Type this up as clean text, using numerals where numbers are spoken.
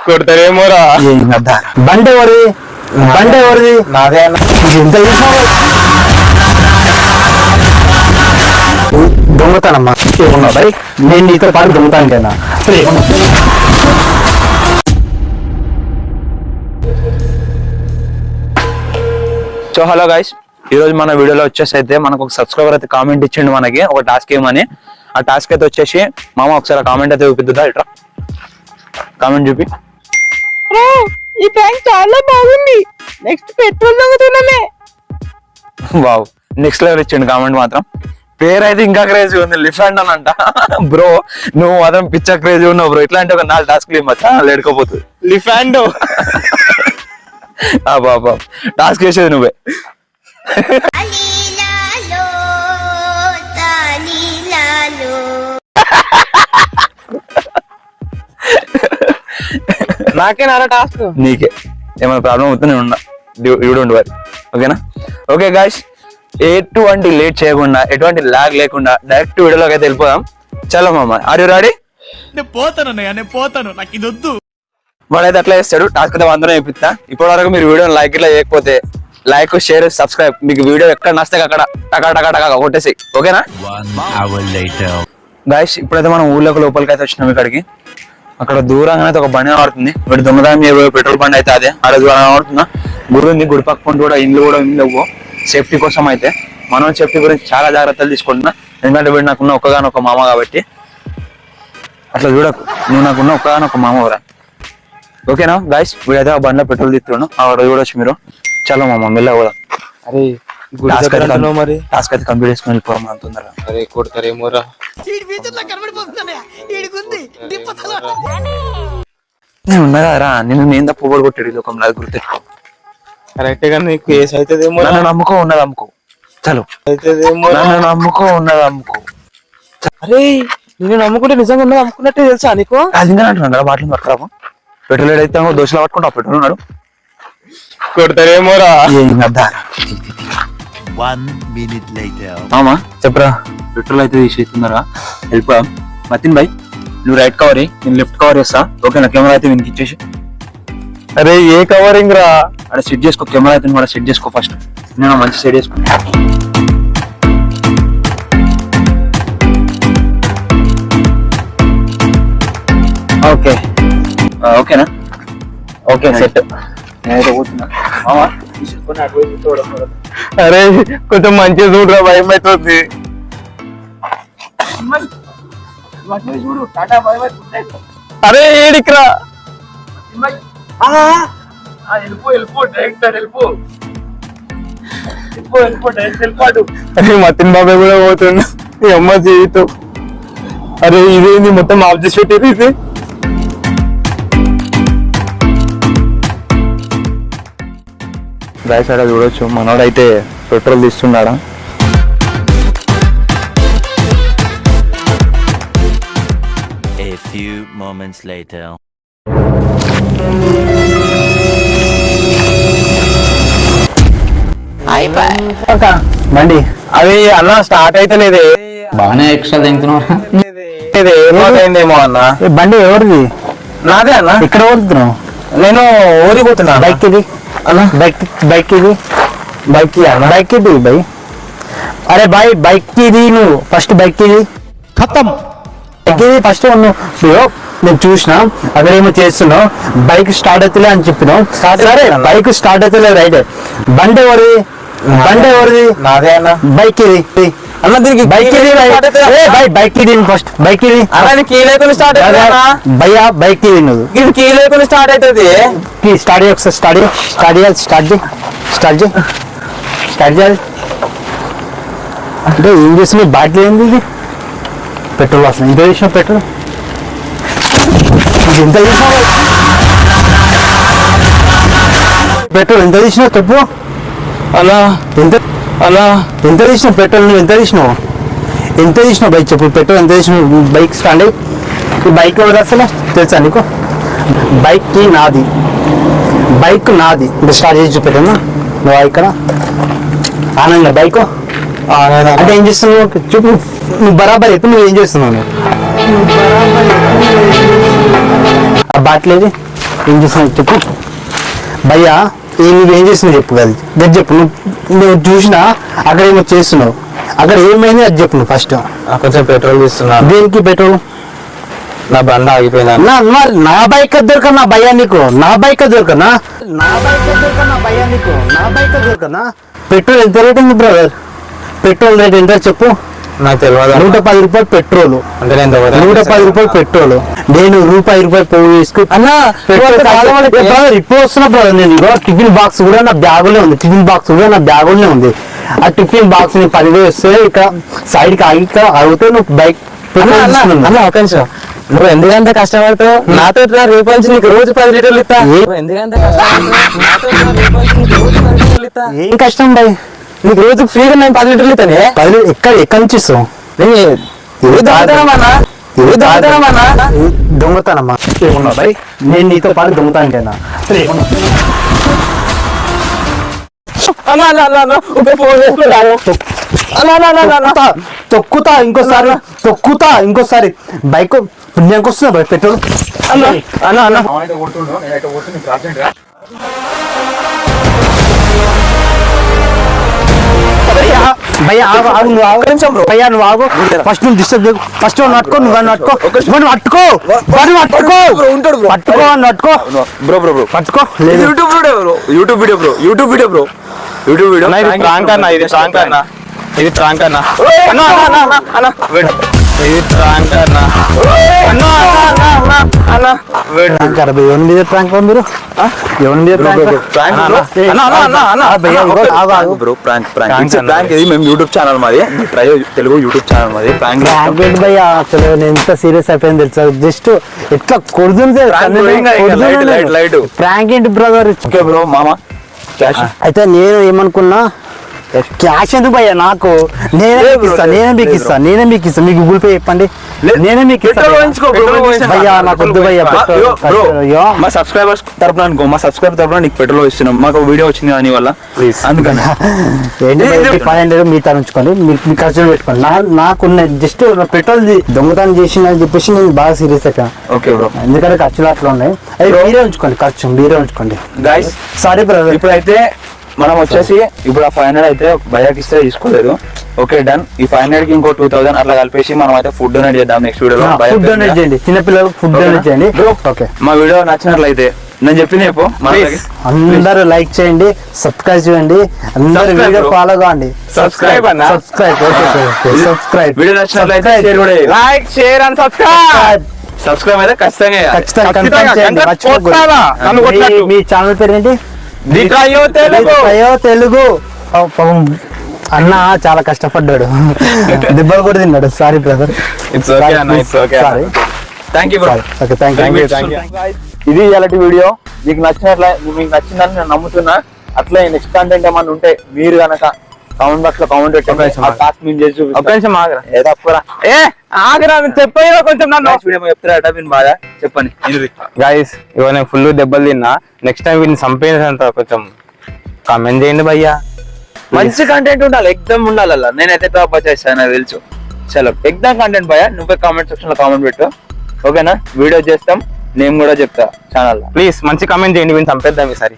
కొడతారేమోరా. బండి ఎవరిది? బండి ఎవరిది? నాదే అన్న. ఎంత దొంగతానమ్మా బై, నేను నీతో పాటు దొంగతాను కదా. సో హలో గైస్, ఈ రోజు మన వీడియోలో వచ్చేసి అయితే మనకు ఒక సబ్స్క్రైబర్ అయితే కామెంట్ ఇచ్చిండు మనకి ఒక టాస్క్ ఏమని. ఆ టాస్క్ అయితే వచ్చేసి మామ ఒకసారి కామెంట్ అయితే చూపిద్దా, ఇట్లా కామెంట్ చూపి. ఈ ప్రాంక్ చాలా బాగుంది, నెక్స్ట్ పెట్రోల్ దొంగతనమే. వావ్, నెక్స్ట్ లెవెల్ ఇచ్చిండు కామెంట్ మాత్రం. పేరు అయితే ఇంకా క్రేజీ ఉంది, లిఫ్ట్ అని అంట. బ్రో నువ్వు మాత్రం పిచ్చ క్రేజీ ఉన్నావు బ్రో. ఇట్లాంటి ఒక 4 టాస్క్లు ఇవ్వచ్చా, లేడుకోపోతుంది. లిఫాండో బాబా టాస్క్ చేసేది నువ్వే. నాకే నారా టాస్క్. నీకే ఏమైనా ప్రాబ్లం అవుతుంది నేను ఉన్నా, ఇవిడు వారి. ఓకేనా? ఓకే గాయ్స్, ఎటువంటి లేట్ చేయకుండా ఎటువంటి లాగ్ లేకుండా డైరెక్ట్ వీడియోలోకి అయితే వెళ్ళిపోదాం. చలో మామ, ఆర్ యు రెడీ? నేను పోతాను, నాకు ఇది వద్దు. వాడైతే అట్లా చేస్తాడు. టాస్క్ అయితే అందరం చేపిస్తా. ఇప్పటి వరకు మీరు వీడియో లైక్ ఇట్లా చేయకపోతే లైక్, షేర్, సబ్స్క్రైబ్. మీకు వీడియో ఎక్కడ నచ్చితే అక్కడ టకా టకా టకా కొట్టేసి. ఓకేనా గాయ్స్? ఇప్పుడైతే మనం ఊళ్ళోకి లోపలికి అయితే వచ్చినాం. ఇక్కడికి అక్కడ దూరంగా అయితే ఒక బండి ఆడుతుంది. ఇప్పుడు దొంగదాం పెట్రోల్ బండి అయితే అదే. ఆ రోజు ఆడుతున్నా. గుడి ఉంది, గుడి పక్క కూడా ఇండ్లు కూడా లేవు. సేఫ్టీ కోసం అయితే మనం సేఫ్టీ గురించి చాలా జాగ్రత్తలు తీసుకుంటున్నా. ఎందుకంటే వీడు నాకున్న ఒక్కగానొక్క మామ కాబట్టి. అట్లా చూడకు, నువ్వు నాకున్న ఒక్కగానొక్క మామ వరా. ఓకేనా గాయ్స్? వీడైతే ఆ బండిలో పెట్రోల్ తీస్తున్నాను. ఆ రోజు చూడొచ్చు మీరు. చలో మామ మెల్ల కూడా. అరే మరి టాస్క్ అయితే కంప్లీట్ చేసుకుని వెళ్ళిపోవాలి మనం తొందరగా. అరే కొడతారేమోరా. నేను ఉన్నదా రా, నేను తప్పు పొగడు కొట్టాడు ఈ లోకంలో, అది గుర్తెట్టుకో. కరెక్ట్ గా నీకు కేసు అవుతుందేమో. నన్ను నమ్ముకో, ఉన్నది అమ్ముకో. చలో, అవుతుందేమో. నన్ను నమ్ముకో, ఉన్నది అమ్ముకో. అరే నేను నమ్ముకుంటే నిజంగా ఉన్నది అమ్ముకున్నట్టే తెలుసా నీకు? అది ఇంకా అంటున్నాను కదా, బాటిల్ పట్టుకురాము. పెట్రోల్ అయితే దోశలు పట్టుకుంటా, పెట్రోల్ ఉన్నాడు. కొడతారేమోరా. మామా చెప్పరా, పెట్రోల్ అయితే తీసేస్తున్నారా, వెళ్ళిపోయాం. మతిన్ భాయ్ నువ్వు రైట్ కవర్, నేను లెఫ్ట్ కవర్ చేస్తా. ఓకేనా? కెమెరా అయితే వీనికి ఇచ్చేసి. అరే ఏ కవరింగ్ రా? అరే సెట్ చేసుకో, కెమెరా అయితే కూడా సెట్ చేసుకో ఫస్ట్. నేను మంచి సెట్ చేసుకో. ఓకే ఓకేనా? Okay set. నేనైతే కూర్చున్నా. మామా అరే కొంచెం మంచిగా చూడరా, భయం అవుతుంది. అరే ఏడికిరా. అరే మతిన్ బాబాయ్ కూడా పోతుండు, ఈ అమ్మ జీవితం. అరే ఇదేంది మొత్తం ఆఫ్ చేసి పెట్టేది ఇది. రైట్ సైడ్ చూడొచ్చు, మనోడైతే petrol తీస్తున్నాడా. A few moments later. బండి అది అన్న స్టార్ట్ అయితే లేదే. బాగానే ఎక్స్ట్రా తింటున్నావు. ఏమో అన్న. బండి ఎవరిది? నాదే అన్న. ఇక్కడ ఓడుతున్నావు? నేను ఊరిపోతున్నా. బైక్ ఇది అన్న, బైక్ ఇది, బైక్ బైక్ ఇది బై. అరే బాయ్ బైక్ ఇది, నువ్వు ఫస్ట్ బైక్ ఇది ఖతం. బైక్ ఇది ఫస్ట్ నువ్వు. నేను చూసిన అక్కడ ఏమో చేస్తున్నావు, బైక్ స్టార్ట్ అవుతలే అని చెప్పినావు. సరే బైక్ స్టార్ట్ అవుతలే రైట్. బండి ఎవరిది? బండి ఎవరిది? నాదే అన్న. బైక్ ఇది అన్న, దీనికి బైక్ ఇది బైక్ ఇది ఫస్ట్ బైక్ ఇది. అన్న కీ లేకుండా స్టార్ట్ అవుతుంది భయ్యా, బైక్ ఇది నువ్వు. ఇది కీ లేకుండా స్టార్ట్ అవుతుంది. స్టార్ట్ చేయి ఒకసారి, స్టార్ట్ చేయాలి. అంటే ఏం చేస్తుంది బాటిల్? ఏంది ఇది? పెట్రోల్ వస్తుంది. ఇంత చేసినావు పెట్రోల్, ఎంత చేసినావు పెట్రోల్? ఎంత తీసినావు చెప్పు అలా. ఎంత తీసినావు పెట్రోల్? నువ్వు ఎంత తీసినావు బైక్ చెప్పు. పెట్రోల్ ఎంత తీసినావు? బైక్ స్టాండ్ అయ్యి. ఈ బైక్ ఎవరు అసలు తెలుసా నీకు? బైక్ నాది, ఇంకా స్టార్ట్ చేసి చూపెట్టాను. నువ్వు ఇక్కడ ఆనంద బైక్ అంటే ఏం చేస్తున్నావు చూపు. నువ్వు బరాబర్ చెప్పు, నువ్వు ఏం చేస్తున్నావు? ఆ బాటిల్ ఏది? ఏం చేస్తున్నావు చెప్పు భయ్యా. నువ్వేం చేస్తున్నావు చెప్పు కదా, అది చెప్పు. నువ్వు చూసినా అక్కడ ఏమో చేస్తున్నావు, అక్కడ ఏమైంది అది చెప్పు నువ్వు ఫస్ట్. కొంచెం పెట్రోల్ తీస్తున్నా. దేనికి పెట్రోల్? నా బండ ఆగిపోయినా. నా బైక్ దొరకనా భయ్యా నీకు? నా బైక్ దొరకనా? పెట్రోల్ ఎంత రేట్ ఉంది బ్రదర్? పెట్రోల్ రేట్ ఎంత చెప్పు నాకు తెలియదు. 110 రూపాయలు పెట్రోల్. అంటే 110 రూపాయలు పెట్రోల్. నేను రూపాయి పొవ్వు వేసుకు అన్నా ఇప్పుడు వస్తున్నా బ్రదర్. నేను ఇగో టిఫిన్ బాక్స్ కూడా నా బ్యాగులో ఉంది, టిఫిన్ బాక్స్ కూడా నా బ్యాగులోనే ఉంది. ఆ టిఫిన్ బాక్స్ ని 10 వస్తే ఇక్కడ సైడ్ కి ఆగి ఆగితే నువ్వు బైక్ ఒక నిమిషం. నువ్వు ఎందుకంత కష్టపడతావు? నాతో రూపాయలు నీకు రోజు 10 లీటర్లు ఇస్తా. ఎందుకంత ఏం కష్టం బాయ్? నీకు రోజు ఫ్రీగా నేను 10 లీటర్లు ఇస్తానే. ఎక్కడి నుంచి ఇస్తావు? దొంగతనమ్మా ఏమన్నా బాయ్? నేను నీతో పాటు దొంగతానికైనా తొక్కుతా ఇంకోసారి బైక్ పుణ్యానికి వస్తున్నా బాయ్ పెట్రోల్. భయ్యా నువ్వు ఆగు. ఫస్ట్ నువ్వు డిస్టర్బ్ చేయకు. ఫస్ట్ నట్టుకో, నువ్వు నట్టుకో పట్టుకో యూట్యూబ్ వీడియో ప్రాంక్ అన్న. ఇది ప్రాంక్ అన్న. ఇది ప్రాంక్ అన్న. ఎవరి మీద ప్రాంక్ మీరు? ఎవరి మీద మేము యూట్యూబ్ ఛానల్ మాది, తెలుగు యూట్యూబ్ ఛానల్ మాది. ప్రాంక్ భయ్యా అసలు నేను ఎంత సీరియస్ అయిపోయింది తెలుసా? జస్ట్ ఎట్లా కొడుతుంది ప్రాంక్ ఏంటి బ్రదర్? ఓకే బ్రో మామ. అయితే నేను ఏమనుకున్నా, క్యాష్ ఎందుకు భయ్యా నాకు? నేనే మీకు ఇస్తా. మీకు గూగుల్ పే చెప్పండి, నేనే మీకు భయ్యా. నాకు వద్దు భయ్యా. మా సబ్స్క్రైబర్స్ తరపున అనుకో, మా సబ్స్క్రైబర్ తరపున నీకు పెట్రోల్ ఇస్తున్నాం. మాకు వీడియో వచ్చింది దాని వల్ల, అందుకని ఏంటి 500 మీ తరుచుకోండి, మీ ఖర్చులు పెట్టుకోండి. నాకున్న జస్ట్ పెట్రోల్ దొంగతనం చేసిన అని చెప్పేసి నేను బాగా సీరియస్ అయ్యా. ఓకే బ్రో, ఎందుకంటే ఖర్చులు అట్లా ఉన్నాయి. అది మీరే ఉంచుకోండి, ఖర్చు మీరే ఉంచుకోండి గైస్. Sorry brother. ఇప్పుడైతే మనం వచ్చేసి ఇప్పుడు ఆ 500 అయితే భయాకి ఇస్తే తీసుకోలేదు. Okay done. ఈ 500 కి ఇంకో 2000 అట్లా కలిపేసి మనం అయితే ఫుడ్ డొనేట్ చేద్దాం నెక్స్ట్ వీడియోలో. ఫుడ్ డొనేట్ చేయండి, చిన్నపిల్లలకు ఫుడ్ డొనేట్ చేయండి. ఓకే, మా వీడియో నచ్చినట్లయితే నేను చెప్పింది చెప్పు, అందరూ లైక్ చేయండి, సబ్స్క్రైబ్ చేయండి, అందరూ వీడియో ఫాలో కావండి. సబ్స్క్రైబ్ వీడియో నచ్చినట్లయితే like, share and subscribe. Subscribe అయితే ఖచ్చితంగా మీ ఛానల్ పేరు ఏంటి? తెలుగు. అన్న చాలా కష్టపడ్డాడు, దెబ్బలు కూడా తిన్నాడు. Sorry brother. ఇది ఇలాంటి వీడియో మీకు నచ్చిందని నేను నమ్ముతున్నా. అట్లా నెక్స్ట్ కంటెంట్ ఏమన్నా ఉంటే మీరు కనుక కామెంట్ బాక్స్ లో కామెంట్ పెట్టండి. చెప్పండి గైస్. ఇవాళ నేను ఫుల్ దెబ్బలు తిన్నా. నెక్స్ట్ టైం వీటిని చంపేసినంత కొంచెం కామెంట్ చేయండి భయ్యా. మంచి కంటెంట్ ఉండాలి, ఎగ్జామ్ ఉండాలి. నేనైతే టాప్ వచ్చేసాను, నాకు తెలుసు. చలో ఎగ్జామ్ కంటెంట్ భయ్యా, నువ్వే కామెంట్ సెక్షన్ లో కామెంట్ పెట్టు. ఓకేనా? వీడియో చేస్తాం, నేను కూడా చెప్తా ఛానల్. ప్లీజ్ మంచి కామెంట్ చేయండి, వీటిని చంపేద్దాం ఈసారి.